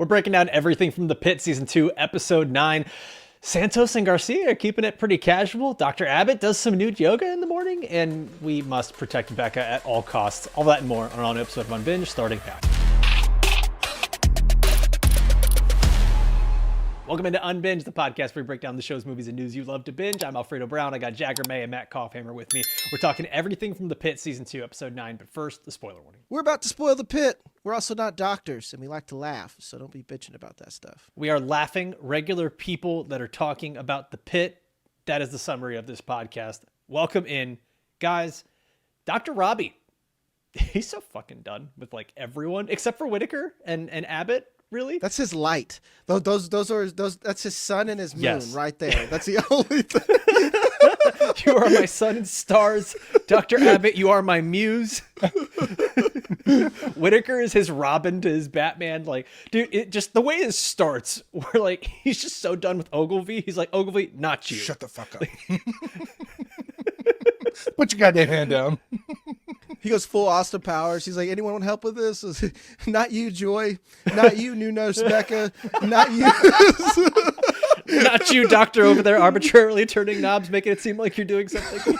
We're breaking down everything from The Pit Season 2, Episode 9. Santos and Garcia are keeping it pretty casual. Dr. Abbott does some nude yoga in the morning, and we must protect Becca at all costs. All that and more on an all-new episode of Unbinged, starting now. Welcome into Unbinged, the podcast where we break down the shows, movies, and news you love to binge. I'm Alfredo Brown. I got Jagger, May, and Matt Kopfhamer with me. We're talking everything from The Pit Season 2, Episode 9. But first, the spoiler warning. We're about to spoil The Pit. We're also not doctors, and we like to laugh, so don't be bitching about that stuff. We are laughing, regular people that are talking about The Pit. That is the summary of this podcast. Welcome in. Guys, Dr. Robbie, he's so fucking done with like everyone except for Whitaker and Abbott. Really? That's his light. Those are that's his sun and his moon right there. That's the only thing. You are my sun and stars. Dr. Abbott, you are my muse. Whitaker is his Robin to his Batman. Like, dude, it just the way it starts, where like he's just so done with Ogilvy. He's like, Ogilvy, not you. Shut the fuck up. Put your goddamn hand down. He goes full Austin Powers. He's like, anyone want help with this? Not you, Joy. Not you, new nurse Becca. Not you. Not you, doctor over there arbitrarily turning knobs, making it seem like you're doing something.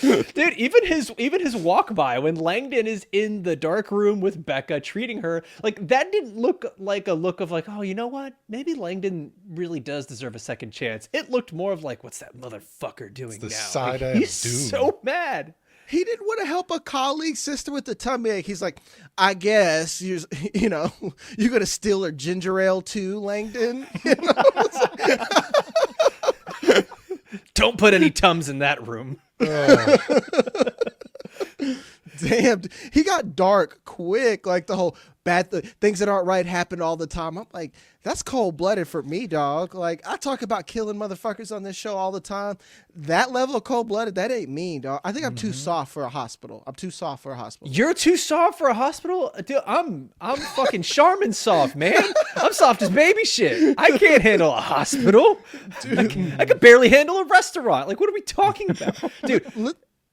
Dude, even his walk by when Langdon is in the dark room with Becca treating her, like that didn't look like a look of like, oh, you know what? Maybe Langdon really does deserve a second chance. It looked more of like, what's that motherfucker doing the now? Side Like, eye he's of doom. so mad. He didn't want to help a colleague sister with the tummy ache. He's like, I guess you're gonna steal her ginger ale too, Langdon. You know? Don't put any Tums in that room. Damn, he got dark quick. Like the whole things that aren't right happen all the time. I'm like, that's cold blooded for me, dog. Like I talk about killing motherfuckers on this show all the time. That level of cold blooded, that ain't me, dog. I think I'm too soft for a hospital. I'm too soft for a hospital. You're too soft for a hospital? Dude, I'm fucking Charmin soft, man. I'm soft as baby shit. I can't handle a hospital. Dude. I can barely handle a restaurant. Like, what are we talking about? Dude,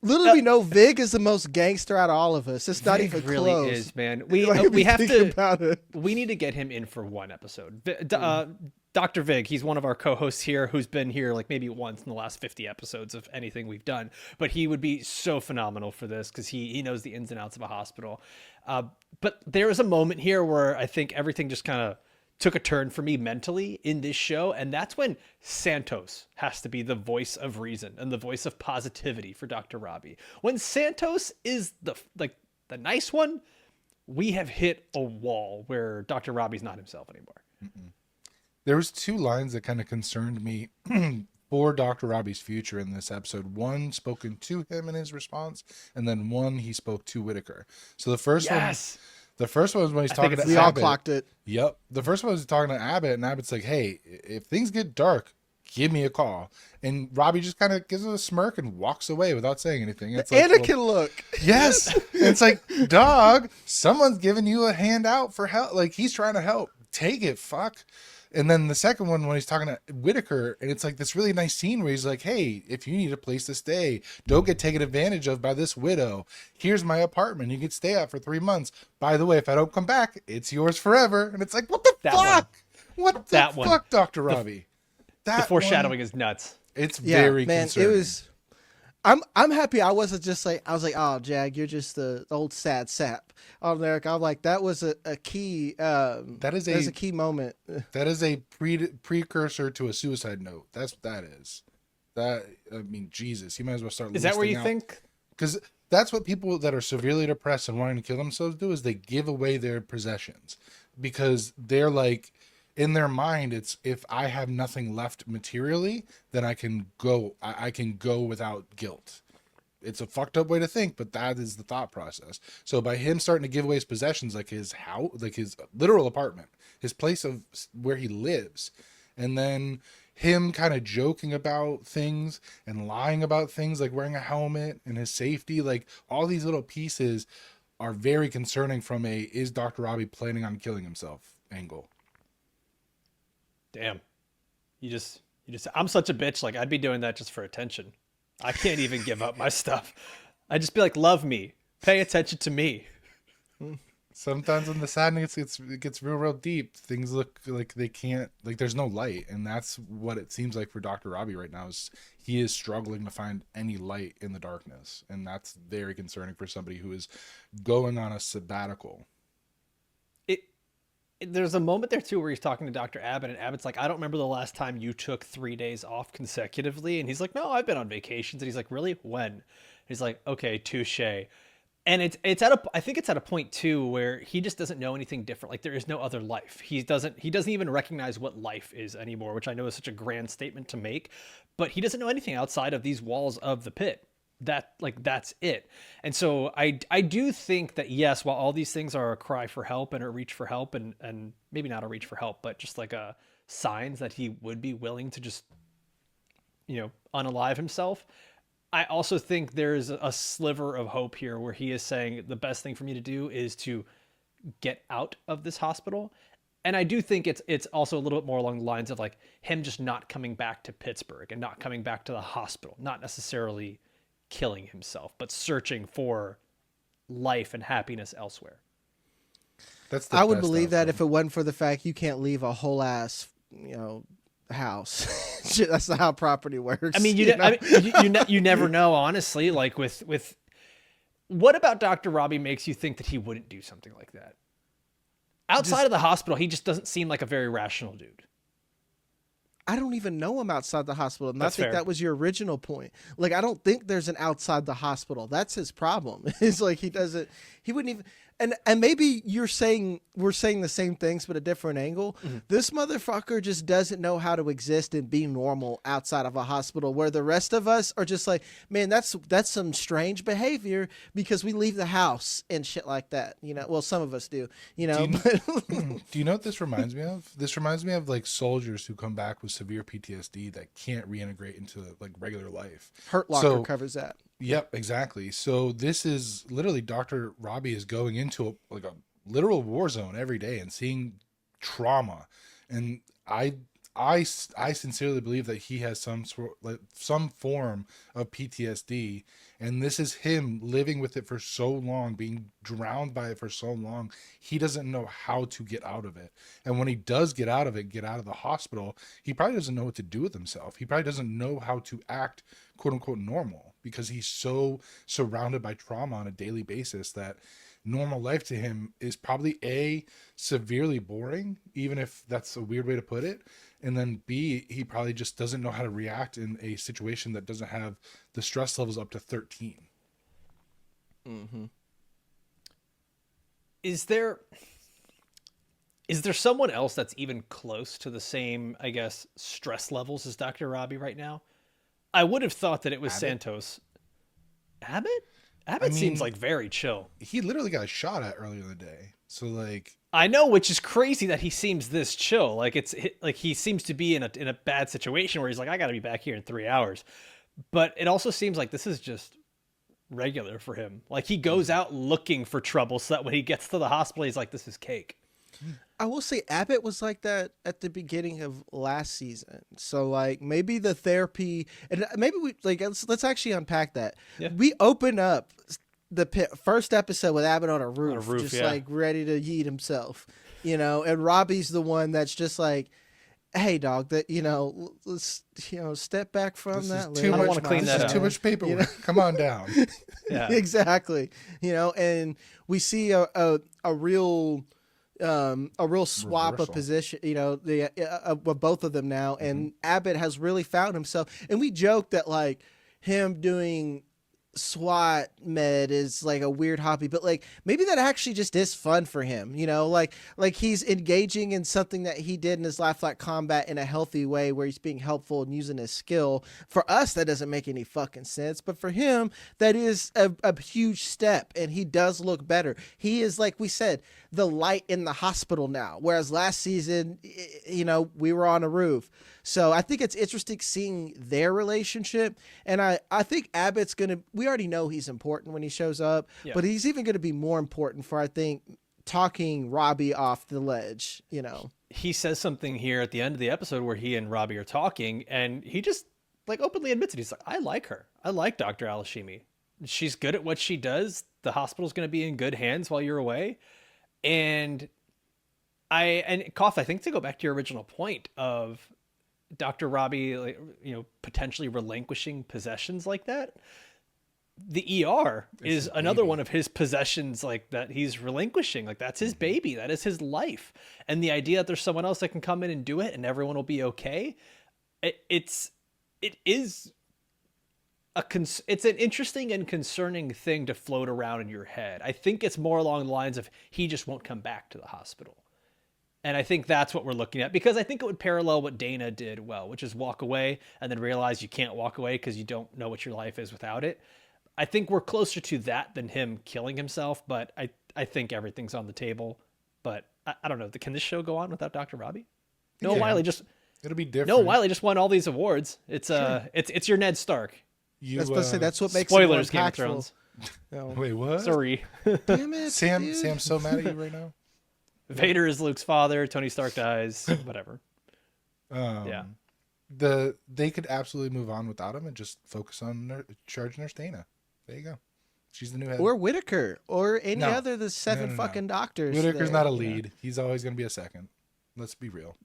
little do we know, Vig is the most gangster out of all of us. It's not Vig even really close. is, man. We have to. About it. We need to get him in for one episode. Dr. Vig, he's one of our co-hosts here who's been here like maybe once in the last 50 episodes of anything we've done. But he would be so phenomenal for this because he knows the ins and outs of a hospital. But there was a moment here where I think everything just kind of took a turn for me mentally in this show, and that's when Santos has to be the voice of reason and the voice of positivity for Dr. Robbie. When Santos is the nice one, we have hit a wall where Dr. Robbie's not himself anymore. Mm-mm. There was two lines that kind of concerned me for Dr. Robbie's future in this episode. One spoken to him in his response, and then one he spoke to Whitaker. So the first one was when he's talking to Abbott. We all clocked it. Yep. The first one was talking to Abbott, and Abbott's like, hey, if things get dark, give me a call. And Robbie just kind of gives it a smirk and walks away without saying anything. It's like, Anakin look. Yes. It's like, dog, someone's giving you a hand out for help. Like, he's trying to help. Take it, fuck. And then the second one, when he's talking to Whitaker, and it's like this really nice scene where he's like, hey, if you need a place to stay, don't get taken advantage of by this widow. Here's my apartment. You can stay at for 3 months. By the way, if I don't come back, it's yours forever. And it's like, what the fuck? What the fuck, Dr. Robbie? The foreshadowing is nuts. It's very concerning. It was. I'm happy I wasn't just like, I was like, oh, Jag, you're just the old sad sap. Oh, Eric, I'm like, that was a key. That is a key moment. That is a precursor to a suicide note. That's what that is. That, I mean, Jesus, you might as well start. Is that where you think? Because that's what people that are severely depressed and wanting to kill themselves do, is they give away their possessions, because they're like, in their mind, it's, if I have nothing left materially, then I can go without guilt. It's a fucked up way to think, but that is the thought process. So by him starting to give away his possessions, like his house, like his literal apartment, his place of where he lives, and then him kind of joking about things and lying about things, like wearing a helmet and his safety, like all these little pieces are very concerning from a, is Dr. Robbie planning on killing himself angle. Damn. You just, I'm such a bitch. Like, I'd be doing that just for attention. I can't even give up my stuff. I'd just be like, love me. Pay attention to me. Sometimes when the sadness gets real deep, things look like they can't, like there's no light, and that's what it seems like for Dr. Robbie right now. Is he is struggling to find any light in the darkness, and that's very concerning for somebody who is going on a sabbatical. There's a moment there too where he's talking to Dr. Abbott, and Abbott's like, I don't remember the last time you took 3 days off consecutively. And he's like, no, I've been on vacations. And he's like, really? When? He's like, okay, touche. And I think it's at a point too where he just doesn't know anything different. Like there is no other life. He doesn't even recognize what life is anymore, which I know is such a grand statement to make, but he doesn't know anything outside of these walls of the pit. That's it. And so I do think that, yes, while all these things are a cry for help and a reach for help, and maybe not a reach for help, but just like a signs that he would be willing to just, unalive himself. I also think there's a sliver of hope here where he is saying the best thing for me to do is to get out of this hospital. And I do think it's also a little bit more along the lines of like him just not coming back to Pittsburgh and not coming back to the hospital, not necessarily killing himself, but searching for life and happiness elsewhere. I would believe that if it wasn't for the fact you can't leave a whole ass, house. That's not how property works. I mean, you never know, honestly. Like with what about Dr. Robbie makes you think that he wouldn't do something like that? Outside of the hospital, he just doesn't seem like a very rational dude. I don't even know him outside the hospital. And I think fair. that was your original point. Like, I don't think there's an outside the hospital. That's his problem. It's like he wouldn't even, and maybe we're saying the same things, but a different angle. Mm-hmm. This motherfucker just doesn't know how to exist and be normal outside of a hospital, where the rest of us are just like, man, that's some strange behavior because we leave the house and shit like that. Well, some of us do, Do you know what this reminds me of? This reminds me of like soldiers who come back with severe PTSD that can't reintegrate into like regular life. Hurt Locker covers that. Yep, exactly. So this is literally Dr. Robbie is going into a literal war zone every day and seeing trauma. And I sincerely believe that he has some form of PTSD, and this is him living with it for so long, being drowned by it for so long. He doesn't know how to get out of it. And when he does get out of the hospital, he probably doesn't know what to do with himself. He probably doesn't know how to act, quote unquote, normal, because he's so surrounded by trauma on a daily basis that normal life to him is probably severely boring, even if that's a weird way to put it. And then B, he probably just doesn't know how to react in a situation that doesn't have the stress levels up to 13. Mm-hmm. Is there someone else that's even close to the same, I guess, stress levels as Dr. Robbie right now? I would have thought that it was Abbott? Santos. Abbott seems like very chill. He literally got shot at earlier in the day. So like, I know, which is crazy that he seems this chill. Like it's like he seems to be in a bad situation where he's like, I got to be back here in 3 hours. But it also seems like this is just regular for him. Like he goes out looking for trouble so that when he gets to the hospital, he's like, this is cake. I will say Abbott was like that at the beginning of last season. So like maybe the therapy, and maybe we like let's actually unpack that. Yeah. We open up the pit, first episode with Abbott on a roof, just yeah. like ready to yeet himself, and Robbie's the one that's just like, hey dog, that let's step back from that. Too I don't much, want to clean that up. Too much paperwork. Come on down. Yeah. Exactly. And we see a real swap Reversal. of position, of both of them now. And Abbott has really found himself. And we joke that like him doing SWAT med is like a weird hobby, but like maybe that actually just is fun for him, like he's engaging in something that he did in his life, like combat, in a healthy way where he's being helpful and using his skill. For us, that doesn't make any fucking sense, but for him, that is a huge step, and he does look better. He is, like we said, the light in the hospital now, whereas last season, we were on a roof. So I think it's interesting seeing their relationship. And I think Abbott's we already know he's important when he shows up, but he's even going to be more important for, I think, talking Robbie off the ledge, He says something here at the end of the episode where he and Robbie are talking, and he just like openly admits it. He's like, I like her. I like Dr. Alashimi. She's good at what she does. the hospital's going to be in good hands while you're away. And Koff, I think to go back to your original point of Dr. Robbie, like, potentially relinquishing possessions like that, the ER is another one of his possessions, like that he's relinquishing. Like that's his baby. That is his life. And the idea that there's someone else that can come in and do it and everyone will be okay. It's an interesting and concerning thing to float around in your head. I think it's more along the lines of he just won't come back to the hospital. And I think that's what we're looking at, because I think it would parallel what Dana did well, which is walk away and then realize you can't walk away because you don't know what your life is without it. I think we're closer to that than him killing himself, but I think everything's on the table. But I don't know. Can this show go on without Dr. Robbie? Noah Wiley just... It'll be different. Noah Wiley just won all these awards. It's your Ned Stark. That's what makes spoilers, it Game more of Thrones. No. Wait, what? Sorry. Damn it, Sam's dude. so mad at you right now. Vader is Luke's father. Tony Stark dies. Whatever. Yeah. They could absolutely move on without him and just focus on Charge Nurse Dana. There you go. She's the new head. Or Whitaker, or any No. other of the seven No. fucking doctors. Whitaker's that, not a lead. He's always going to be a second. Let's be real.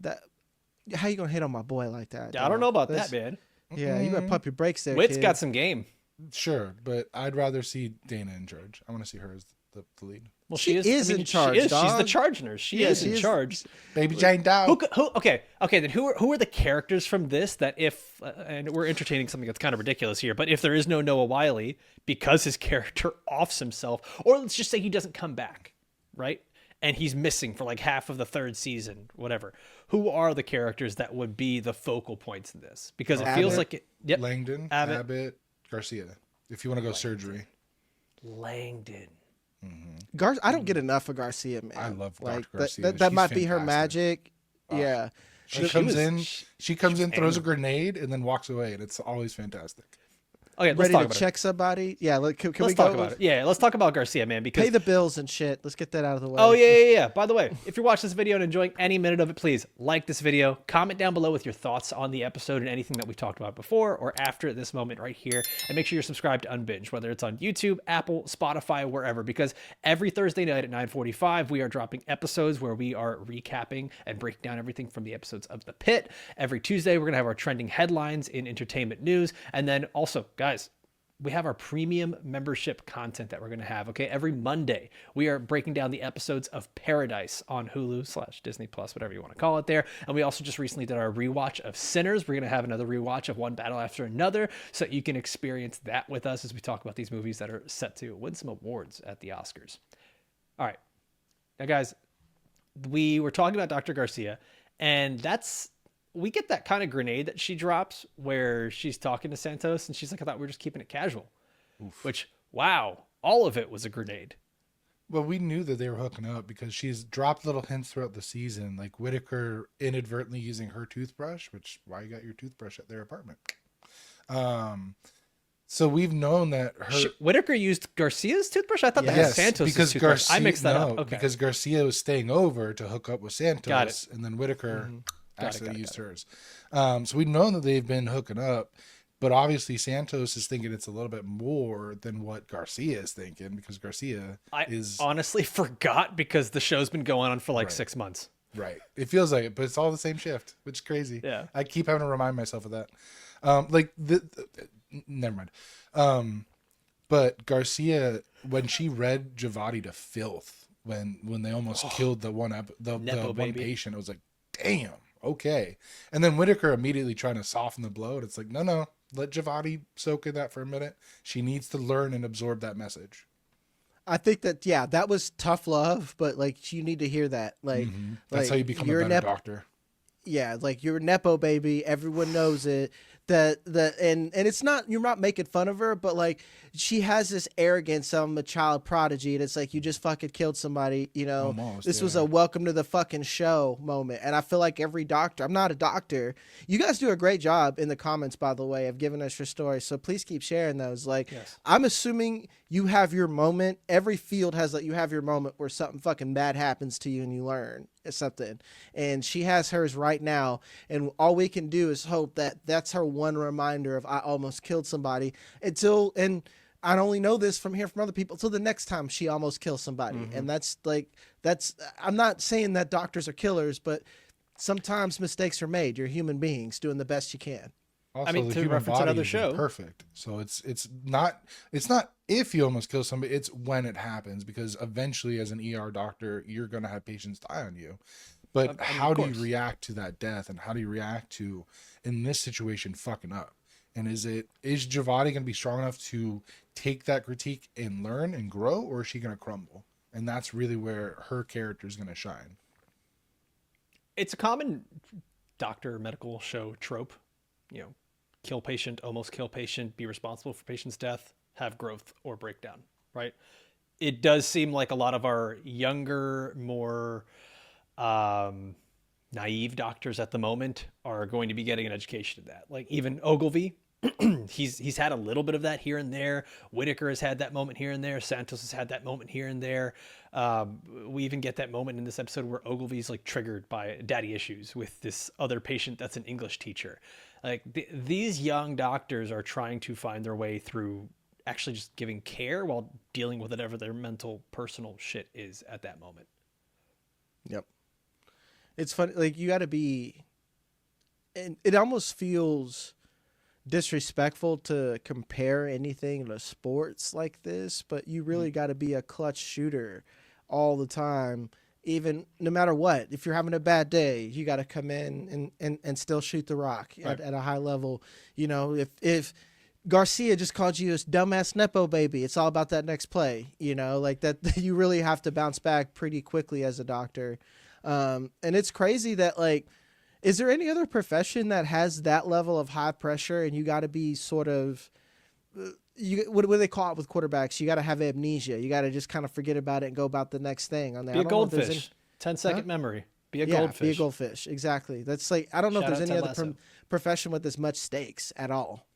How you gonna hit on my boy like that? I don't know about that, man. Yeah, you gotta pump your brakes there. Witt's kid. got some game. Sure, but I'd rather see Dana in charge. I want to see her as the lead. Well, She is in charge, She's the dog. charge nurse. She is in charge. Baby Jane dog. Okay. Then who are the characters from this that if and we're entertaining something that's kind of ridiculous here, but if there is no Noah Wiley because his character offs himself, or let's just say he doesn't come back, right? And he's missing for like half of the third season, whatever. Who are the characters that would be the focal points in this? Because it feels like it. Yep. Langdon, Abbott, Garcia. If you want to go surgery. Langdon. I don't get enough of Garcia, man. I love Dr. like Garcia. that might She's be her fantastic. magic. Yeah. She comes in, throws a grenade, and then walks away, and it's always fantastic. Okay, let's Ready talk to about check somebody? Yeah, can we let's go? talk about it. Yeah, let's talk about Garcia, man. Because Pay the bills and shit. Let's get that out of the way. oh yeah. By the way, if you're watching this video and enjoying any minute of it, please like this video, comment down below with your thoughts on the episode and anything that we talked about before or after this moment right here, and make sure you're subscribed to Unbinged, whether it's on YouTube, Apple, Spotify, wherever, because every Thursday night at 9:45 we are dropping episodes where we are recapping and breaking down everything from the episodes of The Pit. Every Tuesday we're gonna have our trending headlines in entertainment news, and then also, guys, we have our premium membership content that we're going to have. Okay. Every Monday, we are breaking down the episodes of Paradise on Hulu/Disney Plus, whatever you want to call it there. And we also just recently did our rewatch of Sinners. We're going to have another rewatch of One Battle After Another, so you can experience that with us as we talk about these movies that are set to win some awards at the Oscars. All right. Now, guys, we were talking about Dr. Garcia, and we get that kind of grenade that she drops where she's talking to Santos and she's like, I thought we were just keeping it casual. Oof. Which, wow, all of it was a grenade. Well, we knew that they were hooking up because she's dropped little hints throughout the season, like Whitaker inadvertently using her toothbrush, which why you got your toothbrush at their apartment. So we've known that Whitaker used Garcia's toothbrush? I thought that was Santos' because toothbrush. I mixed that up. Okay. Because Garcia was staying over to hook up with Santos, Got it. And then Whitaker actually used hers. So we've known that they've been hooking up, but obviously Santos is thinking it's a little bit more than what Garcia is thinking, because Garcia is honestly forgot because the show's been going on for like 6 months. Right. It feels like it, but it's all the same shift, which is crazy. Yeah. I keep having to remind myself of that. Never mind. But Garcia, when she read Javati to filth, when they almost killed the one patient, it was like, damn, okay. And then Whitaker immediately trying to soften the blow, and it's like, no, let Javati soak in that for a minute. She needs to learn and absorb that message. I think that, yeah, that was tough love, but like you need to hear that. Like, That's how you become a better doctor. Yeah, like you're a Nepo baby. Everyone knows it. And it's not, you're not making fun of her, but like she has this arrogance of a child prodigy, and it's like you just fucking killed somebody, you know. Almost, this was a welcome to the fucking show moment. And I feel like every doctor, I'm not a doctor. You guys do a great job in the comments, by the way, of giving us your stories. So please keep sharing those. Like, yes. I'm assuming you have your moment. Every field has you have your moment where something fucking bad happens to you and you learn something. And she has hers right now. And all we can do is hope that that's her one reminder of I almost killed somebody I only know this from hearing from other people. So the next time she almost kills somebody. And that's I'm not saying that doctors are killers, but sometimes mistakes are made. You're human beings doing the best you can. Also, I mean, the to human reference body another is show. imperfect. So it's not if you almost kill somebody, it's when it happens, because eventually as an ER doctor, you're going to have patients die on you. But how do you react to that death, and how do you react to, in this situation, fucking up? And is Javadi going to be strong enough to take that critique and learn and grow, or is she going to crumble? And that's really where her character is going to shine. It's a common doctor medical show trope, kill patient, almost kill patient, be responsible for patient's death, have growth or breakdown, right? It does seem like a lot of our younger, more naive doctors at the moment are going to be getting an education in that. Like even Ogilvy, he's had a little bit of that here and there. Whitaker has had that moment here and there. Santos has had that moment here and there. We even get that moment in this episode where Ogilvy's like triggered by daddy issues with this other patient that's an English teacher. Like these young doctors are trying to find their way through actually just giving care while dealing with whatever their mental, personal shit is at that moment. Yep. It's funny. Like you got to be, and it almost feels disrespectful to compare anything to sports like this, but you really got to be a clutch shooter all the time. Even no matter what, if you're having a bad day, you got to come in and still shoot the rock at a high level. If Garcia just called you a dumbass Nepo baby, it's all about that next play, like that. You really have to bounce back pretty quickly as a doctor. And it's crazy that is there any other profession that has that level of high pressure and you got to be sort of, what do they call it with quarterbacks? You got to have amnesia. You got to just kind of forget about it and go about the next thing. Be a goldfish. 10-second memory. Be a goldfish. Be a goldfish. Exactly. That's I don't know if there's any other profession with as much stakes at all.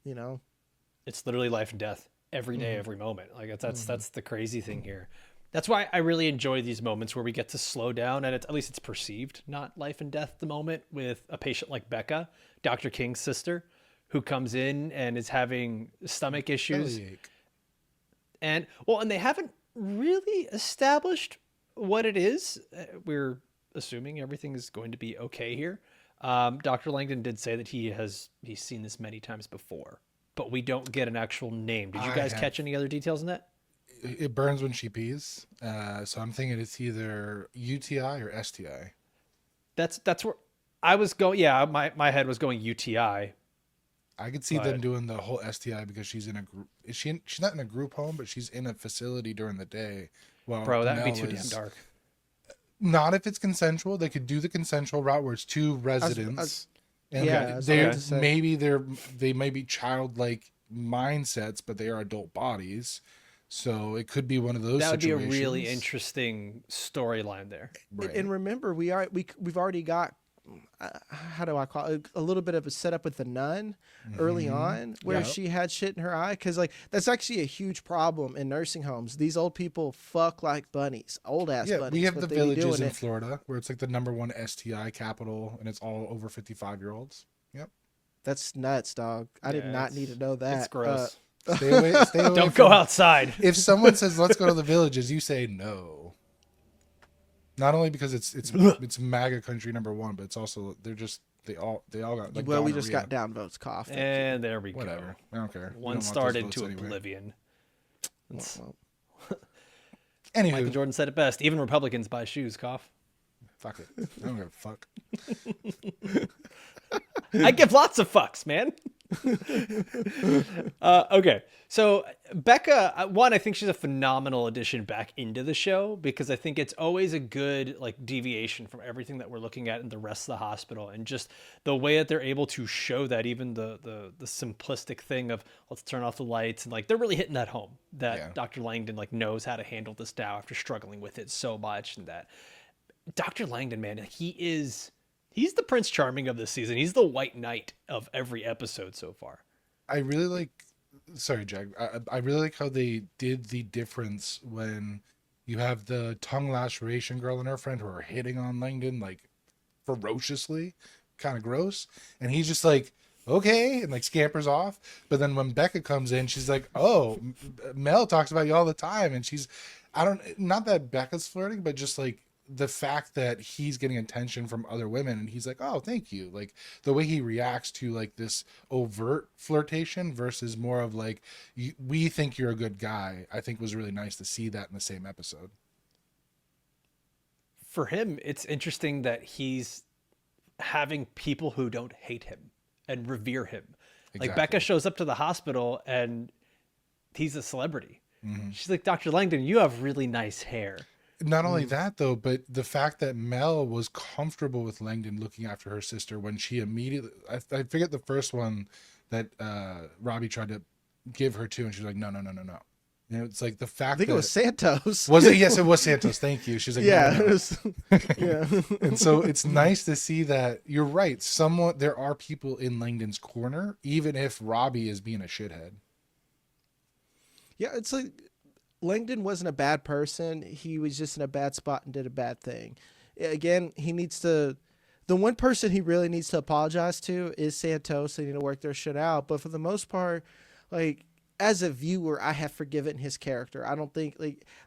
It's literally life and death every day, every moment. That's the crazy thing here. That's why I really enjoy these moments where we get to slow down, and at least it's perceived not life and death the moment with a patient like Becca, Dr. King's sister, who comes in and is having stomach issues. And they haven't really established what it is. We're assuming everything is going to be okay here. Dr. Langdon did say that he's seen this many times before, but we don't get an actual name. Did you guys catch any other details in that? It burns when she pees. So I'm thinking it's either UTI or STI. That's where I was going. Yeah, my head was going UTI. I could see them doing the whole STI because she's in a group. She's not in a group home, but she's in a facility during the day. Well, bro, that'd be too damn dark. Not if it's consensual. They could do the consensual route where it's two residents. Maybe they may be childlike mindsets, but they are adult bodies. So it could be one of those. That would situations. Be a really interesting storyline there. Right. And remember, we've already got how do I call it, a little bit of a setup with the nun early on where she had shit in her eye, because that's actually a huge problem in nursing homes. These old people fuck like bunnies, old ass bunnies. We have the villages in Florida where it's like the #1 STI capital, and it's all over 55-year-olds. Yep, that's nuts, dog. I did not need to know that. It's gross. Stay away Don't go outside. If someone says let's go to the villages, you say no. Not only because it's MAGA country #1, but it's also they all got like. Well, we just got downvotes, cough. And there we go. Whatever. I don't care. One starred into oblivion. Anyway, Michael Jordan said it best. Even Republicans buy shoes, cough. Fuck it. I don't give a fuck. I give lots of fucks, man. Okay, so Becca, I think she's a phenomenal addition back into the show, because I think it's always a good deviation from everything that we're looking at in the rest of the hospital, and just the way that they're able to show that, even the simplistic thing of let's turn off the lights, and they're really hitting that home that Dr. Langdon knows how to handle this now after struggling with it so much, and that Dr. Langdon, man, he's the Prince Charming of this season. He's the White Knight of every episode so far. I really like... Sorry, Jag. I really like how they did the difference when you have the tongue laceration girl and her friend who are hitting on Langdon, ferociously. Kind of gross. And he's just okay, and like scampers off. But then when Becca comes in, she's like, oh, Mel talks about you all the time. And she's, not that Becca's flirting, but just like the fact that he's getting attention from other women, and he's like, oh, thank you. Like the way he reacts to like this overt flirtation versus more of like, we think you're a good guy, I think was really nice to see that in the same episode. For him, it's interesting that he's having people who don't hate him and revere him. Exactly. Like Becca shows up to the hospital and he's a celebrity. She's like, Dr. Langdon, you have really nice hair. Not only that though, but the fact that Mel was comfortable with Langdon looking after her sister when she immediately, I forget the first one that Robbie tried to give her to, and she's like, no. You know, it's like the fact I think that it was Santos. Was it? Yes, it was Santos. Thank you. She's like, yeah, no. it was, yeah. And so it's nice to see that you're right. There are people in Langdon's corner, even if Robbie is being a shithead. Yeah, it's like Langdon wasn't a bad person. He was just in a bad spot and did a bad thing. Again, he needs to. The one person he really needs to apologize to is Santos. They need to work their shit out. But for the most part, like, as a viewer, I have forgiven his character. I don't think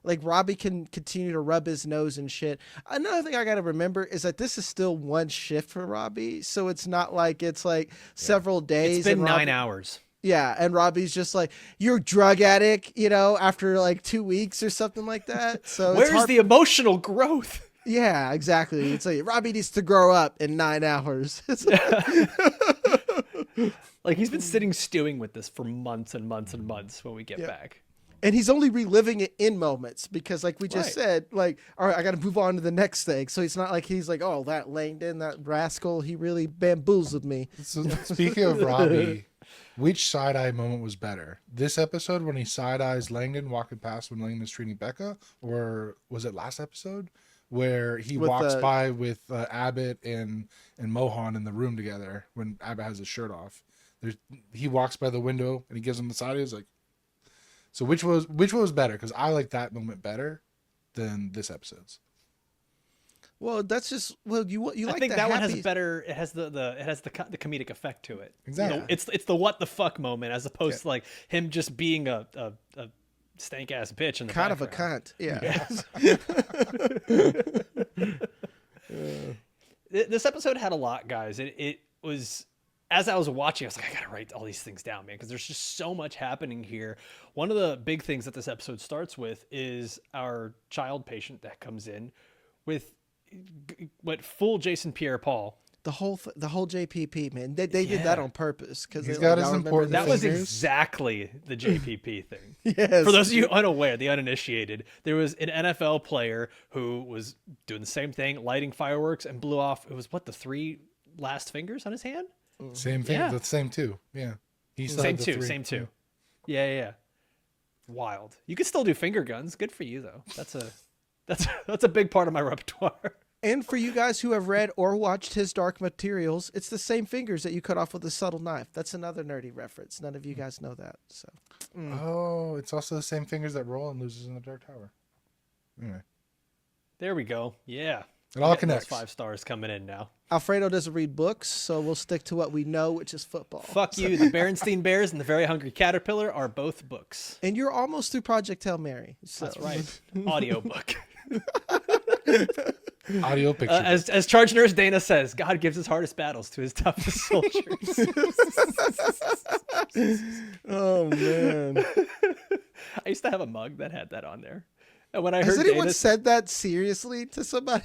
like Robbie can continue to rub his nose and shit. Another thing I got to remember is that this is still one shift for Robbie, so it's not like it's like several days. It's been and 9 hours. Yeah, and Robbie's just like, you're a drug addict, you know, after like 2 weeks or something like that. So where's the emotional growth? Yeah, exactly. It's like Robbie needs to grow up in 9 hours. Like he's been sitting stewing with this for months and months and months when we get back. And he's only reliving it in moments because, like we just said, like, all right, I got to move on to the next thing. So it's not like he's like, oh, that Langdon, that rascal, he really bamboozled me. So speaking of Robbie, which side-eye moment was better? This episode when he side-eyes Langdon walking past when Langdon's treating Becca? Or was it last episode where he walks by with Abbott and Mohan in the room together when Abbott has his shirt off? He walks by the window and he gives him the side. He's like, so which was better? Because I like that moment better than this episode's. Well, that's just you like. I think the that happy... one has better. It has the comedic effect to it. Exactly. You know, it's the what the fuck moment as opposed to like him just being a stank ass bitch in the kind background. of a cunt. Yeah. This episode had a lot, guys. It was. As I was watching, I was like, I gotta write all these things down, man, because there's just so much happening here. One of the big things that this episode starts with is our child patient that comes in with full Jason Pierre-Paul. The whole JPP, man. They did that on purpose because he's got his important. That was exactly the JPP thing. Yes. For those of you unaware, the uninitiated, there was an NFL player who was doing the same thing, lighting fireworks, and blew off. It was the 3 last fingers on his hand. Same thing. The same two. Yeah. Same two. Yeah. Wild. You could still do finger guns. Good for you though. That's a big part of my repertoire. And for you guys who have read or watched his Dark Materials, it's the same fingers that you cut off with a subtle knife. That's another nerdy reference. None of you guys know that. So. Oh, it's also the same fingers that Roland loses in the Dark Tower. Anyway. There we go. Yeah. It all connects. 5 stars coming in now. Alfredo doesn't read books, so we'll stick to what we know, which is football. Fuck you. The Berenstein Bears and the Very Hungry Caterpillar are both books. And you're almost through Project Hail Mary. So. That's right. Audiobook. Audio picture. As Charge Nurse Dana says, God gives his hardest battles to his toughest soldiers. Oh, man. I used to have a mug that had that on there. And when I Has heard anyone Dana said that seriously to somebody?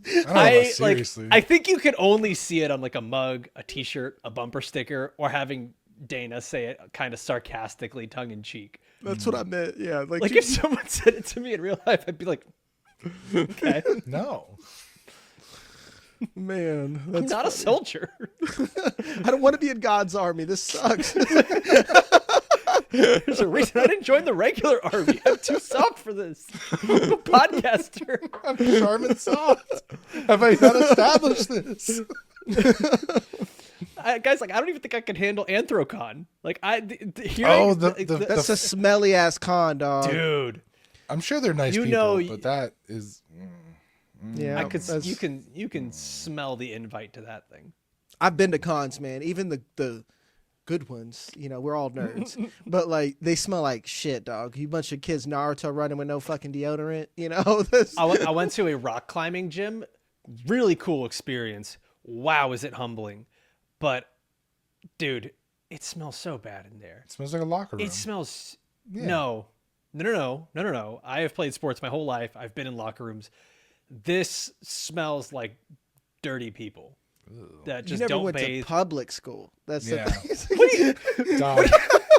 Seriously. I think you could only see it on like a mug, a t-shirt, a bumper sticker, or having Dana say it kind of sarcastically, tongue in cheek. That's what I meant. Yeah. Like if someone said it to me in real life, I'd be like, okay. No. Man. I'm not a soldier. I don't want to be in God's army. This sucks. There's a reason I didn't join the regular army. I'm too soft for this. I'm a podcaster. I'm charm and soft. Have I not established this? Guys, like I don't even think I can handle Anthrocon. Like that's a smelly ass con, dog. Dude. I'm sure they're nice people, but that is yeah. you can smell the invite to that thing. I've been to cons, man. Even the good ones, you know, we're all nerds, but like they smell like shit, dog. You bunch of kids Naruto running with no fucking deodorant, you know. I went to a rock climbing gym. Really cool experience. Wow, is it humbling? But dude, it smells so bad in there. It smells like a locker room. It smells Yeah. No. I have played sports my whole life. I've been in locker rooms. This smells like dirty people that You just never don't went bathe. to public school. That's Yeah. the thing. Dog.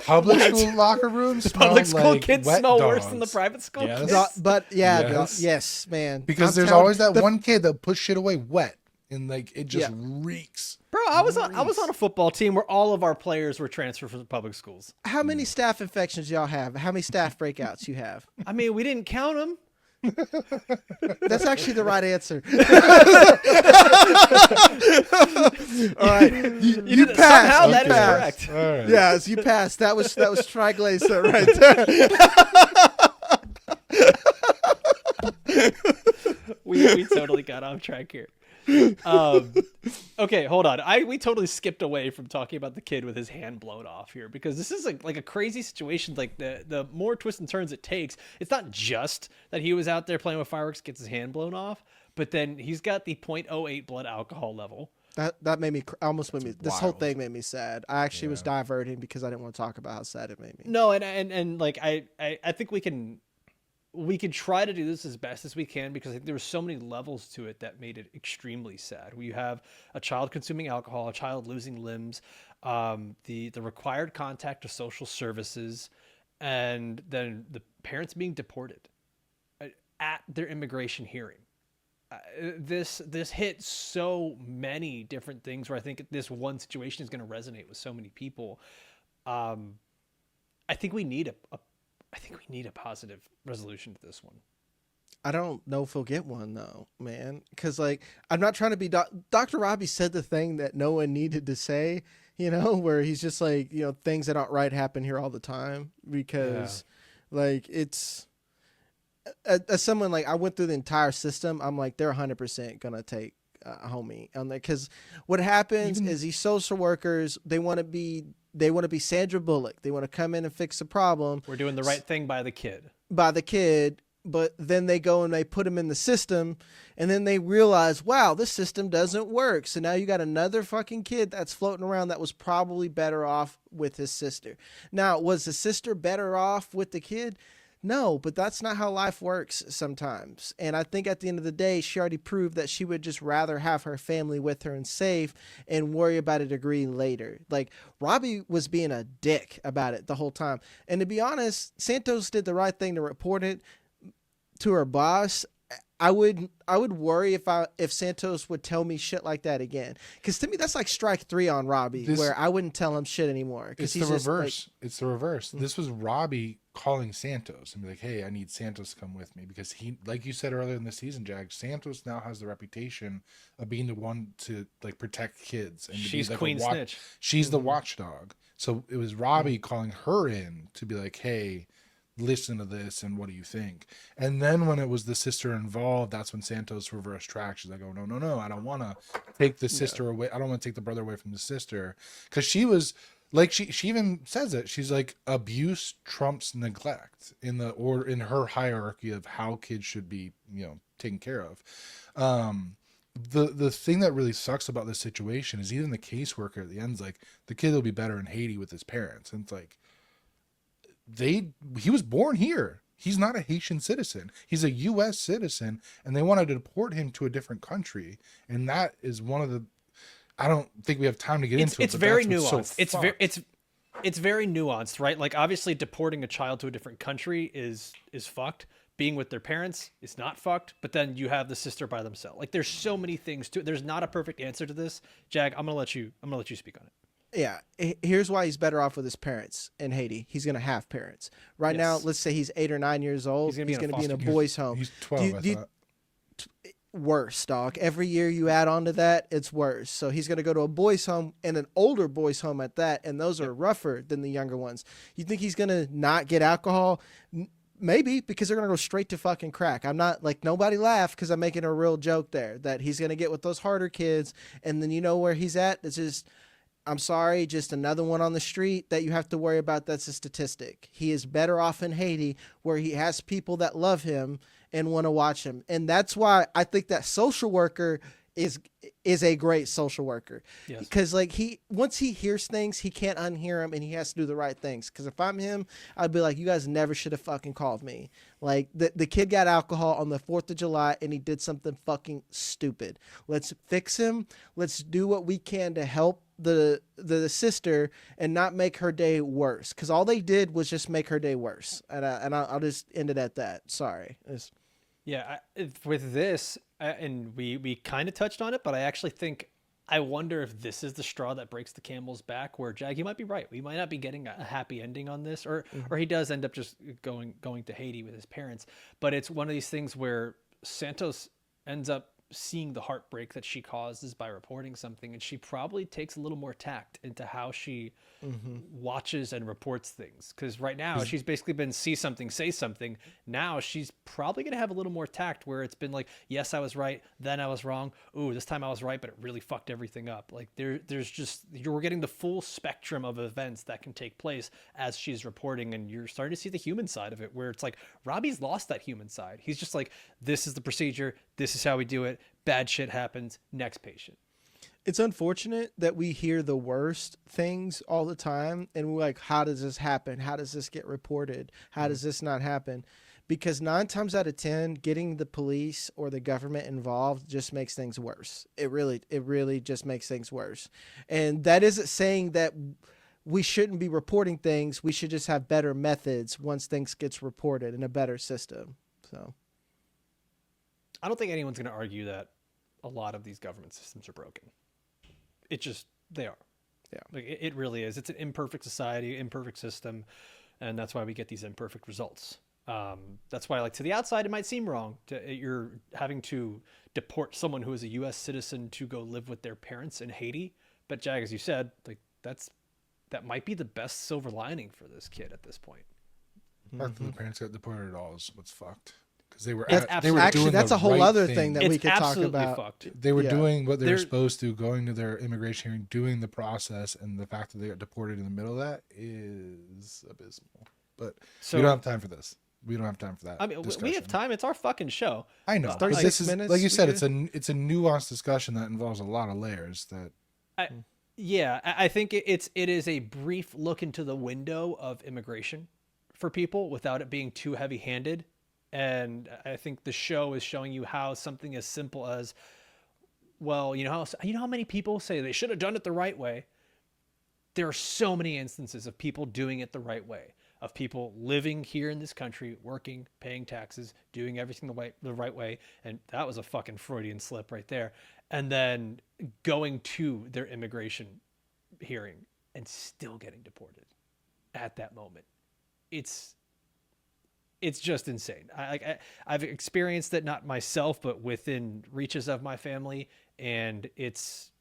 Public school locker rooms smell Public school like kids wet smell dogs. worse than the private school Yes. kids. But yeah, Yes. yes, man. Because I'm there's telling- always that the- one kid that puts shit away wet and like it just Yeah. reeks. Bro, I was on a football team where all of our players were transferred from public schools. How many staph infections y'all have? How many staph breakouts you have? I mean, we didn't count them. That's actually the right answer. All right, you passed. Somehow You that is passed. correct. All right. Yes, you passed. That was Triglaser right there. We totally got off track here. Okay, hold on. We totally skipped away from talking about the kid with his hand blown off here because this is like a crazy situation. Like the more twists and turns it takes, it's not just that he was out there playing with fireworks, gets his hand blown off, but then he's got the 0.08 blood alcohol level. That made me almost made me. This whole wild. thing made me sad. I actually was diverting because I didn't want to talk about how sad it made me. No, and like I think we can try to do this as best as we can because I think there were so many levels to it that made it extremely sad. We have a child consuming alcohol, a child losing limbs, the required contact of social services, and then the parents being deported at their immigration hearing. This hit so many different things where I think this one situation is going to resonate with so many people. I think we need a positive resolution to this one. I don't know if we'll get one though, man. Because like I'm not trying to be Dr. Robbie said the thing that no one needed to say, you know, where he's just like, you know, things that aren't right happen here all the time because like it's as someone like I went through the entire system. I'm like they're 100% gonna take homie on there because what happens is these social workers they want to be Sandra Bullock. They want to come in and fix the problem. We're doing the right thing by the kid. But then they go and they put him in the system and then they realize, wow, this system doesn't work. So now you got another fucking kid that's floating around that was probably better off with his sister. Now, was the sister better off with the kid? No, but that's not how life works sometimes. And I think at the end of the day, she already proved that she would just rather have her family with her and safe and worry about a degree later. Like Robbie was being a dick about it the whole time. And to be honest, Santos did the right thing to report it to her boss. I would worry if Santos would tell me shit like that again. Because to me, that's like strike 3 on Robbie, where I wouldn't tell him shit anymore. It's the reverse. It's the reverse. This was Robbie calling Santos and be like, hey, I need Santos to come with me because he, like you said earlier in the season, Jag, Santos now has the reputation of being the one to like protect kids. And She's to be like Queen Snitch. She's the watchdog. So it was Robbie calling her in to be like, hey, listen to this and what do you think? And then when it was the sister involved, that's when Santos reversed track. She's like, oh no, I don't want to take the sister away. I don't want to take the brother away from the sister, because she was like, she even says it. She's like, abuse trumps neglect in her hierarchy of how kids should be, you know, taken care of. The thing that really sucks about this situation is even the caseworker at the end's like, the kid will be better in Haiti with his parents, and it's like, he was born here. He's not a Haitian citizen. He's a U.S. citizen, and they wanted to deport him to a different country. And that is one of the. I don't think we have time to get into it. It's very nuanced. It's very nuanced, right? Like obviously, deporting a child to a different country is fucked. Being with their parents is not fucked. But then you have the sister by themselves. Like there's so many things to it. There's not a perfect answer to this. Jag, I'm gonna let you speak on it. Yeah, here's why he's better off with his parents in Haiti. He's going to have parents. Right now, let's say he's 8 or 9 years old. He's going to be in a boys' home. He's 12, I thought. Worse, dog. Every year you add on to that, it's worse. So he's going to go to a boys' home and an older boys' home at that, and those are rougher than the younger ones. You think he's going to not get alcohol? Maybe because they're going to go straight to fucking crack. I'm not like, nobody laugh because I'm making a real joke there that he's going to get with those harder kids. And then you know where he's at? It's just, I'm sorry, just another one on the street that you have to worry about. That's a statistic. He is better off in Haiti where he has people that love him and want to watch him. And that's why I think that social worker is a great social worker. Yes. Because like once he hears things, he can't unhear them and he has to do the right things. Because if I'm him, I'd be like, you guys never should have fucking called me. Like the kid got alcohol on the 4th of July and he did something fucking stupid. Let's fix him. Let's do what we can to help the sister and not make her day worse. Because all they did was just make her day worse. And I'll just end it at that. Sorry. Yeah, with this, and we kind of touched on it, but I actually think, I wonder if this is the straw that breaks the camel's back, where Jag, you might be right. We might not be getting a happy ending on this, or he does end up just going to Haiti with his parents. But it's one of these things where Santos ends up seeing the heartbreak that she causes by reporting something, and she probably takes a little more tact into how she watches and reports things, because right now she's basically been see something, say something. Now she's probably going to have a little more tact, where it's been like, yes, I was right, then I was wrong, ooh, this time I was right, but it really fucked everything up. Like there's just, you're getting the full spectrum of events that can take place as she's reporting, and you're starting to see the human side of it, where it's like Robbie's lost that human side. He's just like, this is the procedure, this is how we do it, bad shit happens, next patient. It's unfortunate that we hear the worst things all the time, and we're like, how does this happen? How does this get reported? How does this not happen? Because 9 times out of 10, getting the police or the government involved just makes things worse. It really just makes things worse. And that isn't saying that we shouldn't be reporting things. We should just have better methods once things gets reported, and a better system. So I don't think anyone's going to argue that a lot of these government systems are broken. It just, they are. Yeah. Like it really is. It's an imperfect society, imperfect system. And that's why we get these imperfect results. That's why, like, to the outside, it might seem wrong. You're having to deport someone who is a U.S. citizen to go live with their parents in Haiti. But Jag, as you said, like that might be the best silver lining for this kid at this point. The fact that the parents got deported at all is what's fucked. Because they were actually, doing that's the a whole right other thing. thing that we could talk about. Fucked. They were doing what they were supposed to, going to their immigration hearing, doing the process, and the fact that they got deported in the middle of that is abysmal. But we don't have time for this. We don't have time for that. I mean, discussion. we have time. It's our fucking show. I know. 36 this is, minutes, like you said, we it's a nuanced discussion that involves a lot of layers. That I think it is a brief look into the window of immigration for people without it being too heavy-handed. And I think the show is showing you how something as simple as, well, you know how many people say they should have done it the right way. There are so many instances of people doing it the right way, of people living here in this country, working, paying taxes, doing everything the right way. And that was a fucking Freudian slip right there. And then going to their immigration hearing and still getting deported at that moment. It's just insane. I've experienced it, not myself, but within reaches of my family, and it's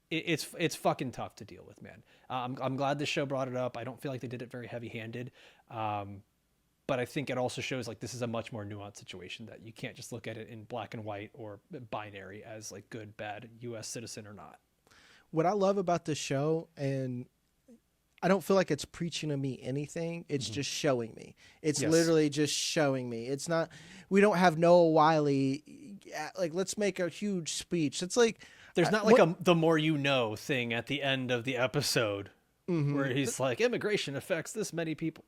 fucking tough to deal with, man. I'm glad this show brought it up. I don't feel like they did it very heavy-handed, but I think it also shows like this is a much more nuanced situation, that you can't just look at it in black and white or binary as like good, bad, U.S. citizen or not. What I love about this show, and I don't feel like it's preaching to me anything. It's just showing me. It's literally just showing me. It's not, we don't have Noah Wiley, like, let's make a huge speech. It's like, there's not like the more you know thing at the end of the episode where he's like, immigration affects this many people.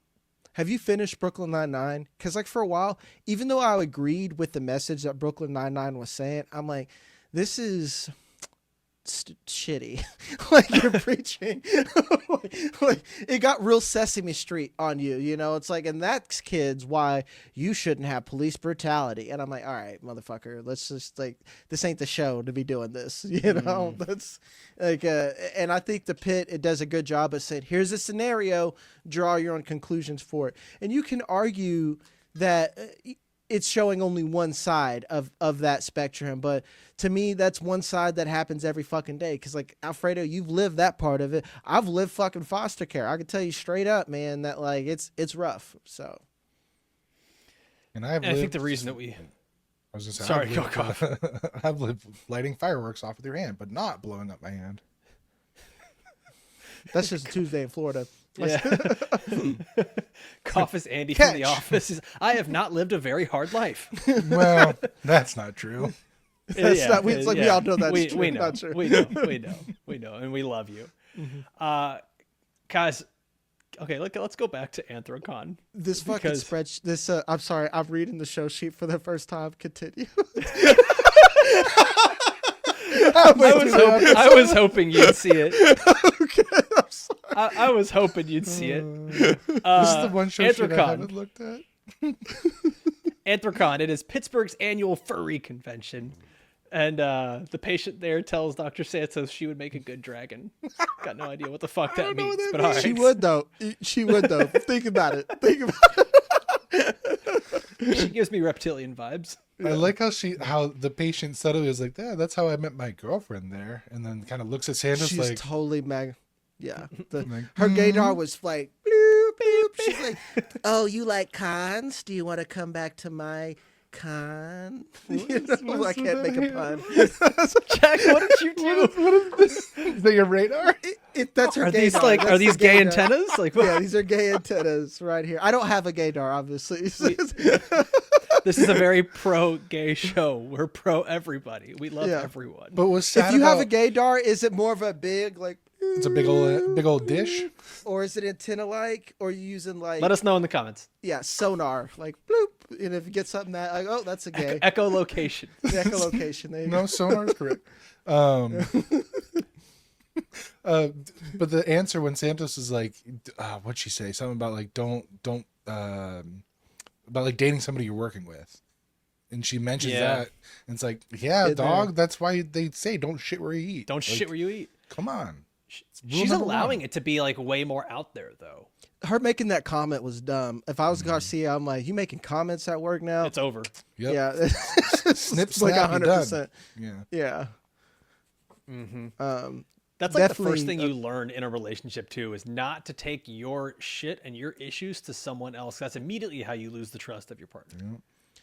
Have you finished Brooklyn Nine-Nine? Because like for a while, even though I agreed with the message that Brooklyn Nine-Nine was saying, I'm like, this is shitty. Like you're preaching. like it got real Sesame Street on you, you know? It's like, and that's kids why you shouldn't have police brutality. And I'm like, all right, motherfucker, let's just like, this ain't the show to be doing this, you know? That's like, and I think the Pit, it does a good job of saying, here's a scenario, draw your own conclusions for it. And you can argue that it's showing only one side of that spectrum. But to me, that's one side that happens every fucking day. Cause like Alfredo, you've lived that part of it. I've lived fucking foster care. I can tell you straight up, man, that like it's rough. So. And I've And I think lived, the reason that we I was gonna say, Sorry, I've go lived, I've lived lighting fireworks off with your hand, but not blowing up my hand. That's just Tuesday in Florida. yeah. Cough is Andy from The Catch. Office. I have not lived a very hard life. Well, that's not true. That's not- we all know that's we, true, We know, not true. we know, and we love you. Guys, okay, let's go back to Anthrocon. This fucking Because- spreadsheet. This I'm sorry, I'm reading the show sheet for the first time. Continue. I was hoping you'd see it. Okay, I'm sorry. I was hoping you'd see it. This is the one show shit I Anthrocon. haven't looked at. Anthrocon. It is Pittsburgh's annual furry convention. And the patient there tells Dr. Santos she would make a good dragon. Got no idea what the fuck that means. But all right. She would though. She would though. Think about it. Think about it. She gives me reptilian vibes. I like how the patient suddenly was like, "Yeah, that's how I met my girlfriend there," and then kind of looks at Santos She's like, totally Yeah. like, Her gaydar was like, bloop, bloop. She's like, oh, you like cons? Do you want to come back to my con? You know, I can't make a pun. Jack, what did you do? "What is this? Is that your radar?" That's her Are gaydar. these like That's are these the gay gaydar. antennas? Like Yeah, these are gay antennas right here. I don't have a gaydar, obviously. this is a very pro gay show. We're pro everybody. We love Yeah. everyone. But what's sad If you have a about- gaydar, is it more of a big like? it's a big old dish. Or is it antenna like? Or are you using like? Let us know in the comments. Yeah, sonar like bloop, and if you get something that like, oh, that's a gay Echolocation. echolocation. There you No, go. sonar is correct. But the answer when Santos is like, what'd she say? Something about like don't about like dating somebody you're working with, and she mentions Yeah. that, and it's like, yeah, Get dog. there. That's why they say don't shit where you eat. Don't Like, shit where you eat. Come on. Rule She's number allowing one. it to be like way more out there though. Her making that comment was dumb. If I was Garcia, I'm like, you making comments at work now? It's over. Yep. Yeah, Snip, it's like snap, you done. 100%. Yeah. Yeah. That's like the Definitely, first thing you learn in a relationship too, is not to take your shit and your issues to someone else. That's immediately how you lose the trust of your partner.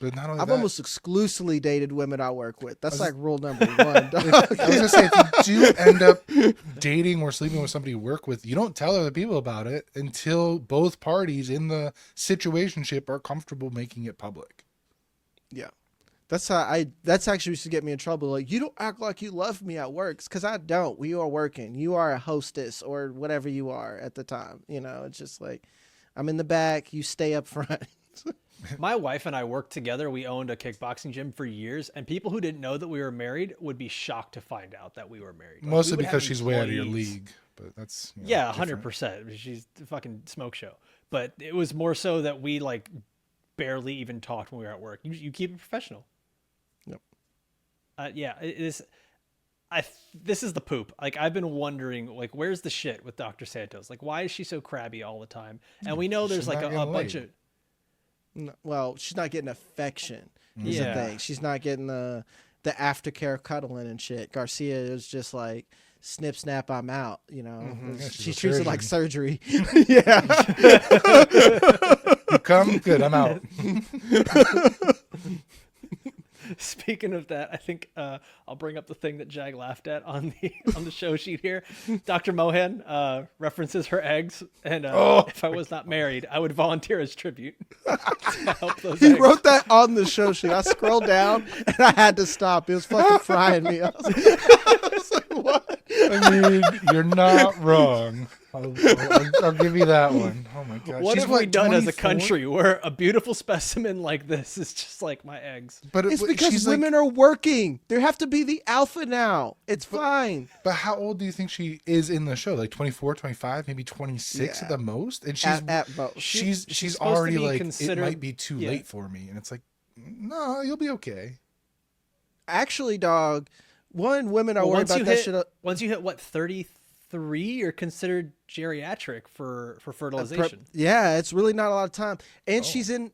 But not only I've that, almost exclusively dated women I work with. That's like rule number one. dog. I was gonna say, if you do end up dating or sleeping with somebody you work with, you don't tell other people about it until both parties in the situationship are comfortable making it public. Yeah. That's actually used to get me in trouble. Like, you don't act like you love me at work, because I don't. We are working. You are a hostess or whatever you are at the time. You know, it's just like, I'm in the back, you stay up front. My wife and I worked together. We owned a kickboxing gym for years, and people who didn't know that we were married would be shocked to find out that we were married. Like, Mostly we would have because she's way out of your employees. league. But that's Yeah, different. 100%. She's a fucking smoke show. But it was more so that we like barely even talked when we were at work. You keep it professional. Yep. Yeah, it is. This is the poop. Like, I've been wondering, like, where's the shit with Dr. Santos? Like, why is she so crabby all the time? And we know there's She's like not a getting bunch laid. of. No, well, she's not getting affection. Is Yeah. the thing. She's not getting the aftercare cuddling and shit. Garcia is just like, snip, snap, I'm out. You know, Yeah, she she's a treats it like surgeon. surgery. Yeah. You come? Good, I'm out. Speaking of that, I think I'll bring up the thing that Jag laughed at on the show sheet here. Dr. Mohan references her eggs, and if I was not married, I would volunteer as tribute to help those He eggs. wrote that on the show sheet. I scrolled down and I had to stop. It was fucking frying me. I was like, what? I mean, you're not wrong. I'll give you that one. Oh my god. What She's have we done as a 24? country where a beautiful specimen like this is just like my eggs? But It's because she's women are working. There have to be the alpha now. It's fine. But how old do you think she is in the show? Like 24, 25, maybe 26 at Yeah. the most? And she's At most. she's She's supposed to already be like, it considered- might be too yeah. late for me. And it's like, no, you'll be okay. Actually, dog, women are Well, worried about that shit. Once you hit what 33, you're considered geriatric for fertilization. Yeah, it's really not a lot of time. Oh. And she's in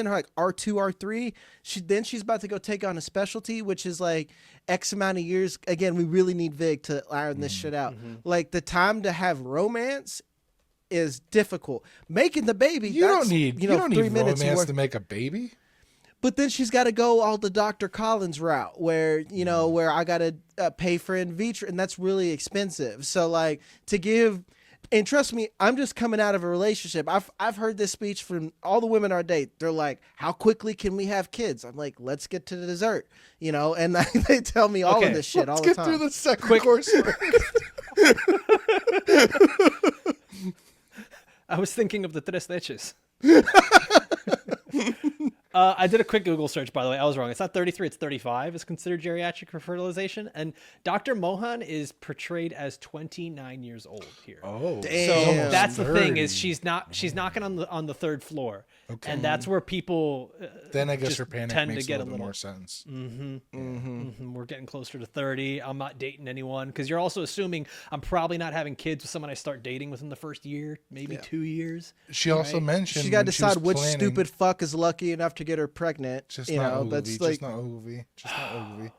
her like R2, R3. She's about to go take on a specialty, which is like X amount of years. Again, we really need Vig to iron this shit out. Like, the time to have romance is difficult. Making the baby, You don't need 3 romance minutes worth. to make a baby. But then she's got to go all the Dr. Collins route where, you know, where I got to pay for in vitro, and that's really expensive. So like to give, and trust me, I'm just coming out of a relationship. I've heard this speech from all the women I date. They're like, how quickly can we have kids? I'm like, let's get to the dessert, you know, and they tell me all of this shit all the time. Let's get through the second course first. I was thinking of the tres leches. I did a quick Google search, by the way. I was wrong. It's not 33, it's 35 is considered geriatric for fertilization. And Dr. Mohan is portrayed as 29 years old here. Oh, damn. So that's the thing, is she's knocking on the third floor. Okay. And that's where people then I guess just her panic tend makes to get a little more sense. We're getting closer to 30. I'm not dating anyone, because you're also assuming I'm probably not having kids with someone I start dating within the first year, maybe 2 years. She also mentioned she's got to when she was decide which planning- stupid fuck is lucky enough to get her pregnant. Just you not know, Ogilvy, that's like just not Ogilvy. Just not Ogilvy.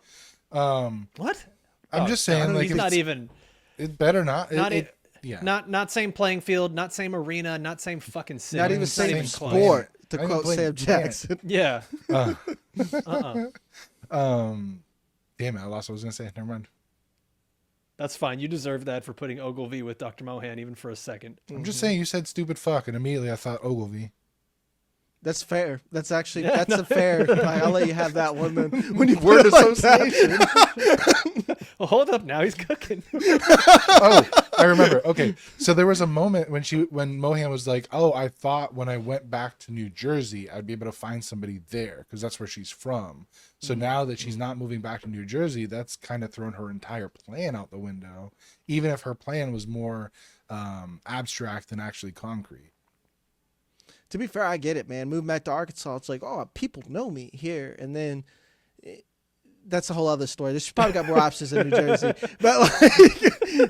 What? I'm just saying, like, he's not even. it better not. Yeah. Not same playing field, not same arena, not same fucking city. not even It's same even close. sport. To Not even quote playing Sam Jackson. Yeah. Damn it, I lost what I was gonna say. Never mind. That's fine. You deserve that for putting Ogilvy with Dr. Mohan even for a second. I'm just saying, you said stupid fuck, and immediately I thought Ogilvy. That's fair. That's actually a fair. Like, I'll let you have that one then. When you Word put it like association. that. Well, hold up. Now he's cooking. Oh, I remember. Okay, so there was a moment when Mohan was like, "Oh, I thought when I went back to New Jersey, I'd be able to find somebody there because that's where she's from." So now that she's not moving back to New Jersey, that's kind of thrown her entire plan out the window. Even if her plan was more abstract than actually concrete. To be fair, I get it, man. Moving back to Arkansas, it's like, oh, people know me here, and then that's a whole other story. She's probably got more options in New Jersey, but like,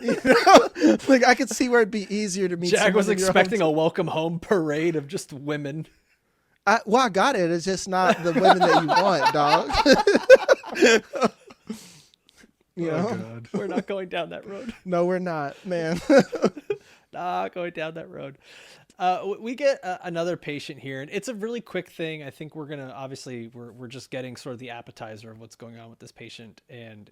you know, like I could see where it'd be easier to meet. Jag was someone in your expecting a welcome home parade of just women. I got it. It's just not the women that you want, dog. You know? Oh God. We're not going down that road. No, we're not, man. Not going down that road. We get another patient here, and it's a really quick thing. I think we're gonna obviously we're just getting sort of the appetizer of what's going on with this patient, and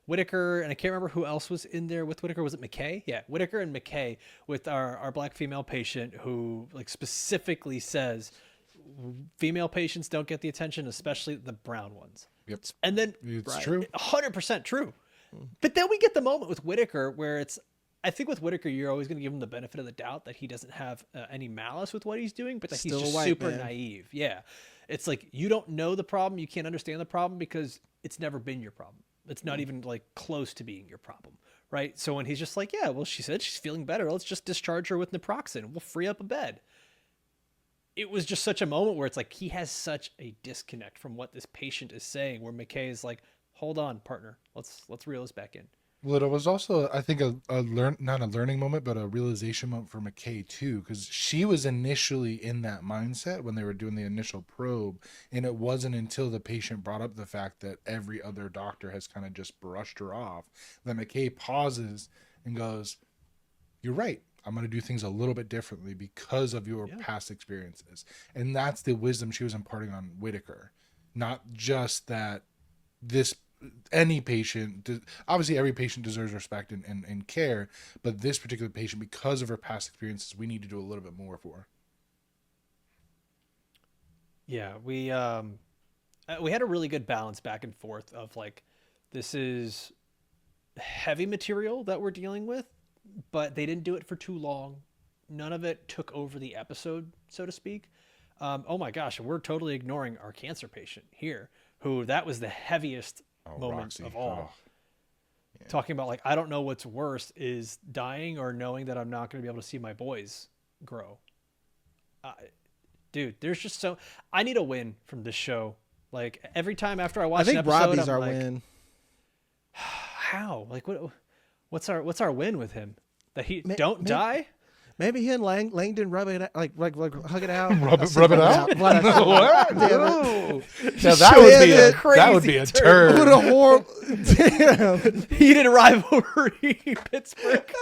Whitaker, and I can't remember who else was in there with Whitaker. Was it McKay? Yeah, Whitaker and McKay with our black female patient, who like specifically says female patients don't get the attention, especially the brown ones. Yep. And then It's true. 100% true. But then we get the moment with Whitaker where it's, I think with Whitaker, you're always going to give him the benefit of the doubt that he doesn't have any malice with what he's doing, but that Still he's a just white super man. naive. Yeah. It's like, you don't know the problem. You can't understand the problem because it's never been your problem. It's not even like close to being your problem. Right. So when he's just like, yeah, well, she said she's feeling better. Let's just discharge her with naproxen. We'll free up a bed. It was just such a moment where it's like, he has such a disconnect from what this patient is saying, where McKay is like, hold on, partner. Let's reel this back in. Well, it was also, I think, not a learning moment, but a realization moment for McKay too, because she was initially in that mindset when they were doing the initial probe, and it wasn't until the patient brought up the fact that every other doctor has kind of just brushed her off that McKay pauses and goes, "You're right. I'm going to do things a little bit differently because of your past experiences." And that's the wisdom she was imparting on Whitaker, not just that any patient, obviously every patient deserves respect and care, but this particular patient, because of her past experiences, we need to do a little bit more for. Yeah, we had a really good balance back and forth of like, this is heavy material that we're dealing with, but they didn't do it for too long. None of it took over the episode, so to speak. Oh my gosh, we're totally ignoring our cancer patient here, who that was the heaviest moment Roxy. of all. Oh. Yeah. Talking about like, I don't know what's worse, is dying or knowing that I'm not going to be able to see my boys grow. Dude, there's just I need a win from this show. Like every time after I watch I think an episode, Robbie's I'm our like, win. how? Like what's our win with him? That he don't die? Maybe he and Langdon rub it out, like hug it out. Rub it out? What? Damn it. Now that would be a turn. What a horrible. Damn. Heated rivalry, Pittsburgh.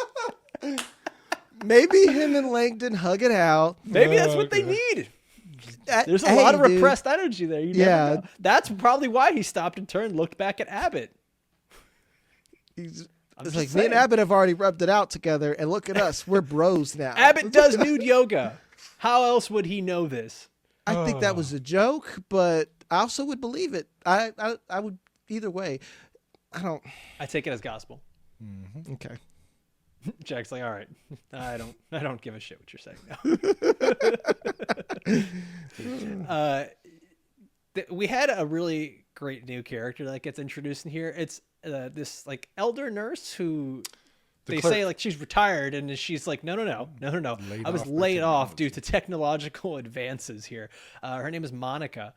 Maybe him and Langdon hug it out. Maybe that's what they need. There's a Hey, lot of dude. repressed energy there. You never know. That's probably why he stopped and turned, looked back at Abbott. It's just like me and saying. Abbott have already rubbed it out together, and look at us, we're bros now. Abbott does nude yoga. How else would he know this? I think that was a joke, but I also would believe it. I would either way. I don't. I take it as gospel. Okay. Jack's like, all right, I don't give a shit what you're saying now. We had a really great new character that gets introduced in here. It's this like elder nurse who they clerk. say like she's retired, and she's like, no. Laid I was off by laid off technology. due to technological advances here. Her name is Monica,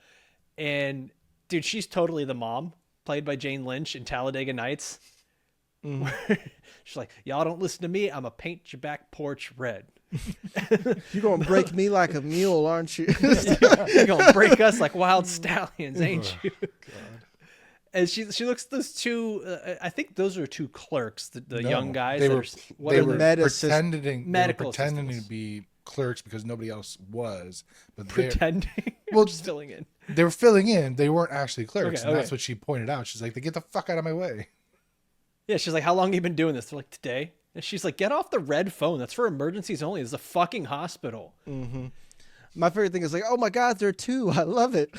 and dude, she's totally the mom, played by Jane Lynch in Talladega Nights. She's like, y'all don't listen to me. I'm going to paint your back porch red. You're gonna break me like a mule, aren't you? You're going to break us like wild stallions, ain't you? And she looks at those two, I think those are two clerks, the young guys. They that were, are, what they are were they? pretending assistants. to be clerks because nobody else was. But Pretending? Well, Just filling in. they were filling in. They weren't actually clerks. Okay, and that's okay. what she pointed out. She's like, get the fuck out of my way. Yeah, she's like, how long have you been doing this? They're like, today. And she's like, get off the red phone. That's for emergencies only. It's a fucking hospital. My favorite thing is like, oh my God, there are two. I love it.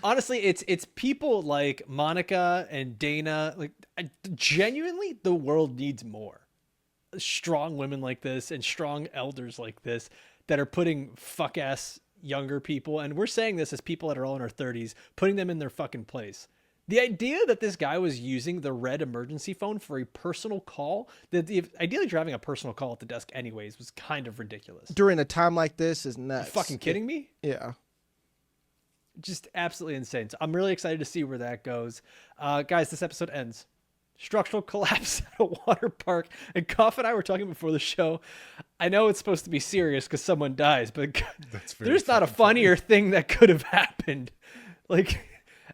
Honestly, it's people like Monica and Dana. Like, genuinely, the world needs more strong women like this and strong elders like this that are putting fuck ass younger people. And we're saying this as people that are all in our 30s, putting them in their fucking place. The idea that this guy was using the red emergency phone for a personal call, the idea that you're having a personal call at the desk anyways was kind of ridiculous. During a time like this is nuts. Fucking kidding me? Yeah. Just absolutely insane. So I'm really excited to see where that goes. Guys, this episode ends. Structural collapse at a water park. And Koff and I were talking before the show. I know it's supposed to be serious because someone dies, but there's not a funnier thing that could have happened. Like,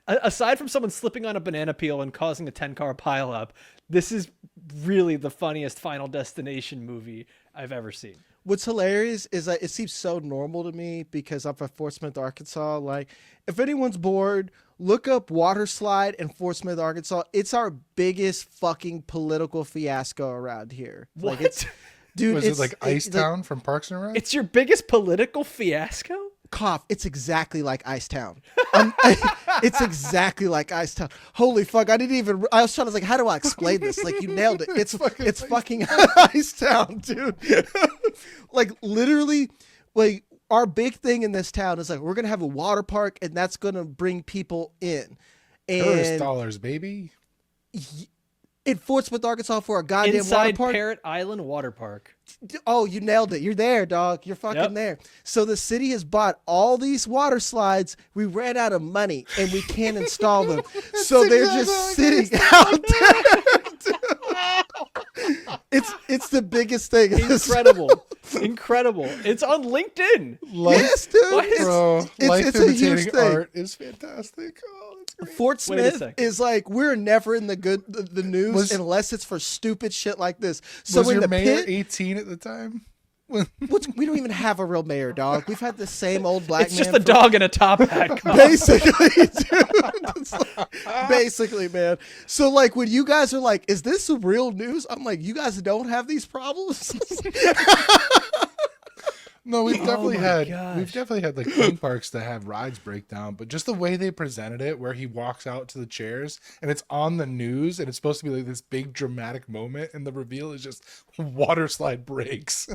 aside from someone slipping on a banana peel and causing a 10-car pileup, this is really the funniest Final Destination movie I've ever seen. What's hilarious is that it seems so normal to me because I'm from Fort Smith, Arkansas. Like, if anyone's bored, look up Water Slide in Fort Smith, Arkansas. It's our biggest fucking political fiasco around here. What? Like, it's, dude, Was it's it like Ice Town from Parks and Rec? It's your biggest political fiasco? Koff, it's exactly like Icetown. It's exactly like Icetown. Holy fuck! I was trying to like, how do I explain this? Like, you nailed it. It's fucking Icetown, dude. Like, literally, like, our big thing in this town is like, we're gonna have a water park, and that's gonna bring people in. Tourist And dollars, baby. in Fort Smith, Arkansas, for a goddamn water Inside park. Parrot Island Water Park. Oh, you nailed it. You're there, dog. You're fucking Yep. there. So the city has bought all these water slides. We ran out of money and we can't install them. So they're just sitting out there. It's the biggest thing. Incredible. Incredible. It's on LinkedIn. Yes, dude. What? Bro, it's a huge life-imitating thing. art is fantastic. Oh, it's great. Fort Wait a Smith second. is like, we're never in the news Was- unless it's for stupid shit like this. So Was in your the mayor pit, 18 at the time? we don't even have a real mayor, dog. We've had the same old black It's man just a for dog in a top hat. basically, dude. It's like, basically, man. So like when you guys are like, is this real news? I'm like, you guys don't have these problems? No, we've definitely had gosh. like theme parks that have rides break down, but just the way they presented it, where he walks out to the chairs and it's on the news and it's supposed to be like this big dramatic moment, and the reveal is just water slide breaks.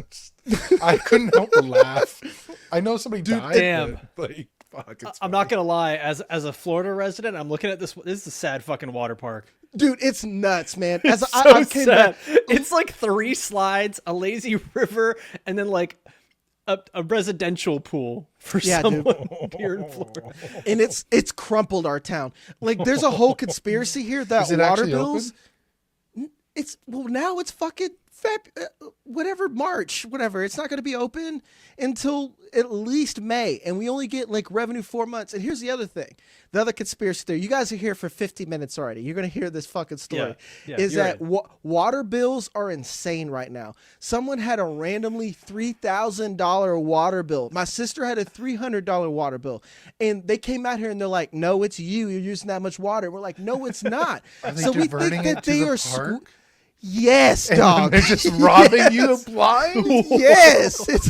I couldn't help but laugh. I know somebody died, damn. but like, fuck, it's I'm not gonna lie. As a Florida resident, I'm looking at this. This is a sad fucking water park. Dude, it's nuts, man. It's so I came sad. back, It's like 3 slides, a lazy river, and then like a residential pool for Yeah, dude. someone here in Florida. and it's crumpled our town. Like there's a whole conspiracy here that Is it water actually bills. It's now it's fucking whatever, March, whatever. It's not going to be open until at least May, and we only get like revenue 4 months. And here's the other thing, the other conspiracy theory. You guys are here for 50 minutes already. You're going to hear this fucking story. Is that water bills are insane right now. Someone had a randomly $3,000 water bill. My sister had a $300 water bill, and they came out here and they're like, "No, it's you. You're using that much water." We're like, "No, it's not." So we think that they are. Yes, dog. They're just robbing you blind. Yes, it's.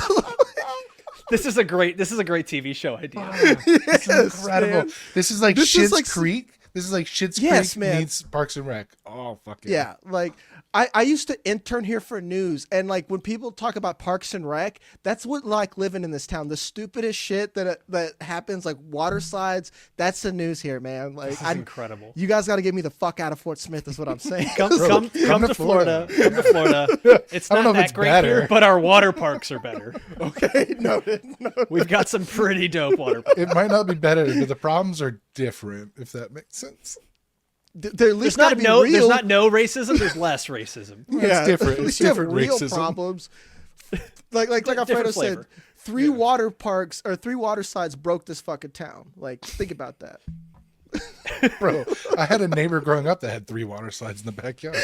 This is a great TV show idea. This is incredible. Man. This is like Schitt's Creek. This is like Schitt's Creek man. meets Parks and Rec. Oh, fuck it. Yeah, like I used to intern here for news, and like when people talk about Parks and Rec, that's what like living in this town. The stupidest shit that happens, like water slides. That's the news here, man. Like, This is incredible. You guys got to get me the fuck out of Fort Smith, is what I'm saying. Come to Florida. Come to Florida. It's not that great here, but our water parks are better. Okay, no. We've got some pretty dope water parks. It might not be better, but the problems are different, if that makes sense. There's not no racism. There's less racism. Yeah, it's different. It's different real racism. Problems. Like Alfredo said, three water parks or 3 water slides broke this fucking town. Like, think about that. Bro, I had a neighbor growing up that had 3 water slides in the backyard.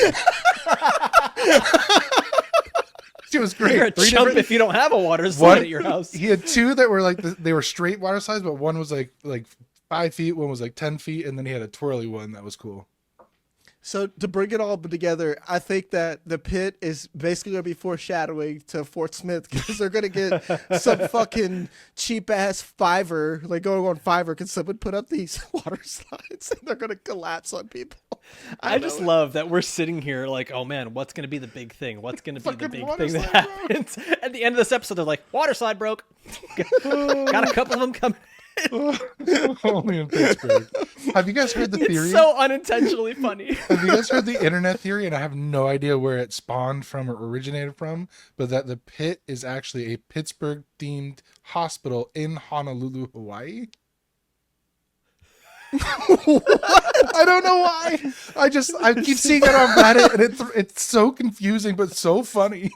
She was great. You're a chump if you don't have a water slide at your house. He had 2 that were like they were straight water slides, but one was like 5 feet, one was like 10 feet, and then he had a twirly one that was cool. So to bring it all together, I think that the pit is basically going to be foreshadowing to Fort Smith, because they're going to get some fucking cheap ass Fiverr, like going on Fiverr, because someone put up these water slides and they're going to collapse on people. I just love that we're sitting here like, oh man, what's going to be the big thing? What's going to be the big thing that happens? At the end of this episode, they're like, water slide broke. Got a couple of them coming. Only in Pittsburgh. Have you guys heard the theory? It's so unintentionally funny. Have you guys heard the internet theory? And I have no idea where it spawned from or originated from, but that the pit is actually a Pittsburgh themed hospital in Honolulu, Hawaii. I don't know why. I keep seeing it on Reddit, and it's so confusing but so funny.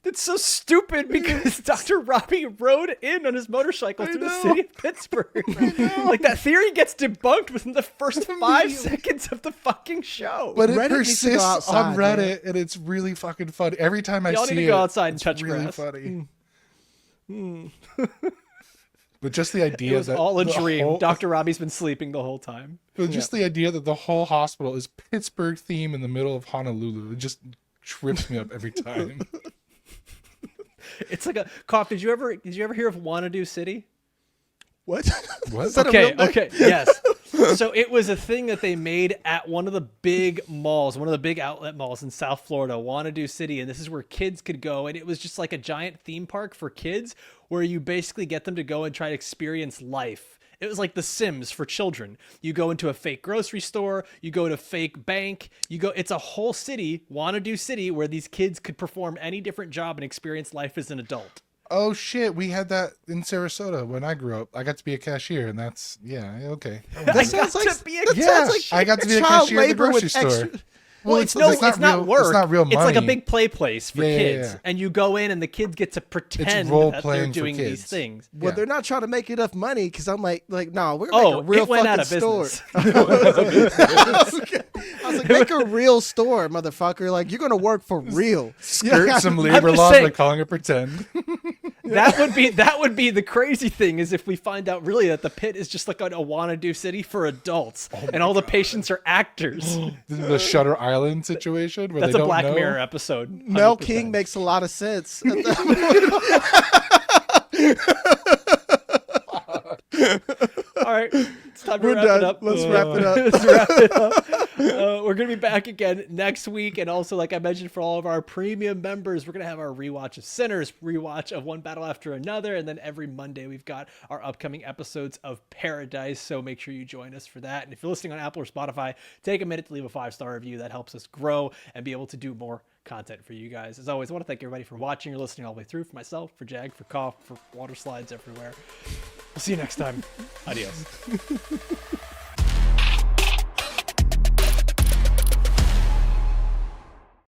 It's so stupid because Dr. Robbie rode in on his motorcycle through the city of Pittsburgh. Like, that theory gets debunked within the first 5 seconds of the fucking show. But it Reddit persists outside, on Reddit, and it's really fucking funny. Every time I Y'all see need it, to go outside and it's touch really grass. funny. But just the idea It was that all a the dream. whole- Dr. Robbie's been sleeping the whole time. But just the idea that the whole hospital is Pittsburgh theme in the middle of Honolulu, it just trips me up every time. It's like a cough. Did you ever hear of Wanadu City? What? What? Is that a real thing? Okay, yes. So it was a thing that they made at one of the big malls, one of the big outlet malls in South Florida, Wanadu City, and this is where kids could go, and it was just like a giant theme park for kids where you basically get them to go and try to experience life. It was like The Sims for children. You go into a fake grocery store, you go to a fake bank, it's a whole city, Wanadu City, where these kids could perform any different job and experience life as an adult. Oh shit, we had that in Sarasota when I grew up. I got to be a cashier, and that's okay. That sounds like I got to be a child cashier at the labor grocery with store. extra. Well, it's not work. It's not real money. It's like a big play place for kids. Yeah. And you go in and the kids get to pretend role that playing they're doing for these kids. things. Well, Yeah. they're not trying to make enough money, because I'm like, no, we're gonna make a real it went fucking out of store. business. I was like, make a real store, motherfucker. Like, you're gonna work for real. Skirt some labor just laws by saying. calling it pretend. That would be the crazy thing, is if we find out really that the pit is just like a Wanadu City for adults, and all the patients are actors. This is the Shutter Island situation where That's they a don't Black know. Mirror episode. Mel 100%. King makes a lot of sense. All right, it's time to We're wrap done. it up. Let's wrap it up. Let's wrap it up. We're gonna be back again next week, and also, like I mentioned, for all of our premium members, we're gonna have our rewatch of Sinners, rewatch of One Battle After Another, and then every Monday we've got our upcoming episodes of Paradise. So make sure you join us for that. And if you're listening on Apple or Spotify, take a minute to leave a 5-star review. That helps us grow and be able to do more content for you guys. As always, I want to thank everybody for watching or listening all the way through. For myself, for Jag, for Cough, for water slides everywhere. We'll see you next time. Adios.